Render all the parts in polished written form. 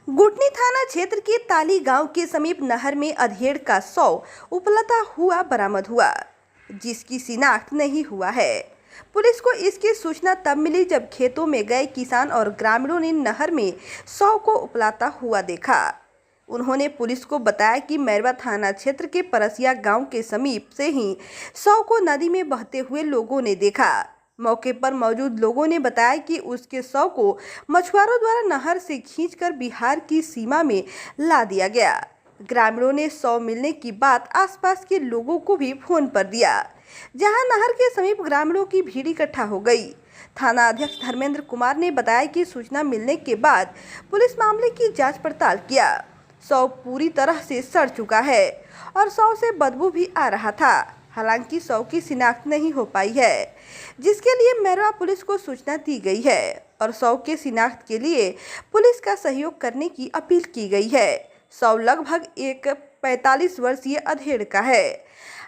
गुटनी थाना क्षेत्र के ताली गांव के समीप नहर में अधेड़ का शव उपलता हुआ बरामद हुआ, जिसकी शिनाख्त नहीं हुआ है। पुलिस को इसकी सूचना तब मिली जब खेतों में गए किसान और ग्रामीणों ने नहर में शव को उपलता हुआ देखा। उन्होंने पुलिस को बताया कि मैरवा थाना क्षेत्र के परसिया गांव के समीप से ही शव को नदी में बहते हुए लोगों ने देखा। मौके पर मौजूद लोगों ने बताया कि उसके शव को मछुआरों द्वारा नहर से खींचकर बिहार की सीमा में ला दिया गया। ग्रामीणों ने शव मिलने की बात आसपास के लोगों को भी फोन पर दिया, जहां नहर के समीप ग्रामीणों की भीड़ इकट्ठा हो गई। थाना अध्यक्ष धर्मेंद्र कुमार ने बताया कि सूचना मिलने के बाद पुलिस मामले की जांच पड़ताल किया। शव पूरी तरह से सड़ चुका है और शव से बदबू भी आ रहा था। हालांकि शव की शिनाख्त नहीं हो पाई है, जिसके लिए मैरवा पुलिस को सूचना दी गई है और शव के शिनाख्त के लिए पुलिस का सहयोग करने की अपील की गई है। शव लगभग एक 45 वर्षीय अधेड़ का है।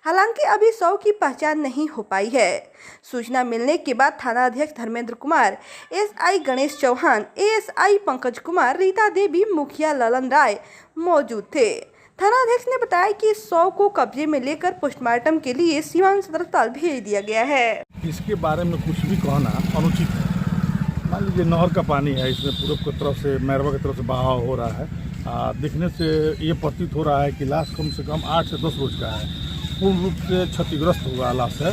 हालांकि अभी शव की पहचान नहीं हो पाई है। सूचना मिलने के बाद थाना अध्यक्ष धर्मेंद्र कुमार, एसआई गणेश चौहान, एएसआई पंकज कुमार, रीता देवी, मुखिया ललन राय मौजूद थे। थाना अध्यक्ष ने बताया कि शव को कब्जे में लेकर पोस्टमार्टम के लिए सीवान सदर अस्पताल भेज दिया गया है। इसके बारे में कुछ भी कहना अनुचित है। मान लीजिए नहर का पानी है, इसमें पूरब की तरफ से मैरवा की तरफ से बहाव हो रहा है। दिखने से ये प्रतीत हो रहा है कि लाश कम से कम 8 से 10 रोज का है। पूर्ण रूप से क्षतिग्रस्त हुआ लाश है।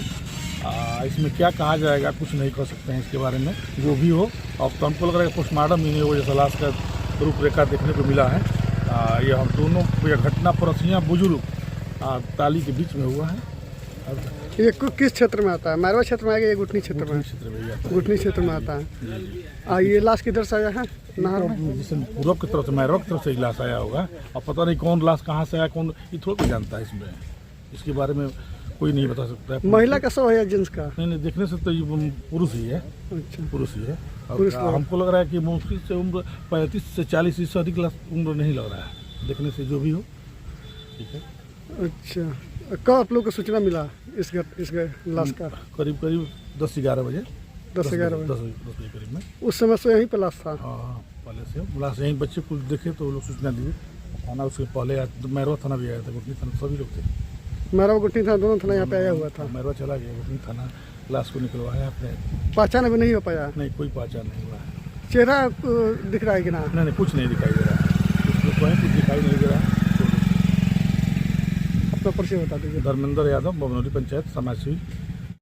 इसमें क्या कहा जाएगा कुछ नहीं कह सकते हैं इसके बारे में, जो भी हो। अब तो हमको लग रहा है पोस्टमार्टम ही नहीं हो, जैसा लाश का रूपरेखा देखने को मिला है। ये हम दोनों ये घटना परसिया बुजुर्ग ताली के बीच में हुआ है। ये किस क्षेत्र में आता है? मैरवा क्षेत्र में आएगा, ये गुटनी क्षेत्र में? गुटनी क्षेत्र में आता है। ये लाश किधर से आया है? नहर में जैसे पूरब की तरफ से, मैरवा की तरफ से लाश आया होगा। और पता नहीं कौन लाश कहाँ से आया, कौन, ये थोड़ा कोई जानता है। इसमें इसके बारे में कोई नहीं बता सकता है। महिला का शव है या जेंट्स का? नहीं, देखने से तो ये पुरुष ही है। अच्छा, पुरुष ही है। हमको लग रहा है कि मुश्किल से उम्र 35 से 40 इससे अधिक उम्र नहीं लग रहा है, देखने से जो भी हो। ठीक है। अच्छा, कब आप लोग को सूचना मिला इसके लाश का? करीब 10-11 बजे। 10-11 बजे करीब में। उस समय से यहीं पर लाश था? हाँ, पहले से लाश यहीं बच्चे कुछ देखे तो वो लोग सूचना दिए। थाना उसके पहले मैरवा थाना भी आया था, गुटनी थाना, सभी लोग थे। मैरवा गुटनी थाना दोनों थाना यहाँ पे आया हुआ था। मैरवा चला गया, गुटनी थाना लाश को निकलवाया अपने। पहचान अभी नहीं हो पाया? नहीं, कोई पहचान नहीं हुआ है। चेहरा दिख रहा है कि ना? नहीं, कुछ नहीं दिखाई दे रहा है। कुछ दिखाई नहीं दे रहा है। अपना परिचय बता दीजिए। धर्मेंद्र यादव, बमनौली पंचायत समाजसेवी।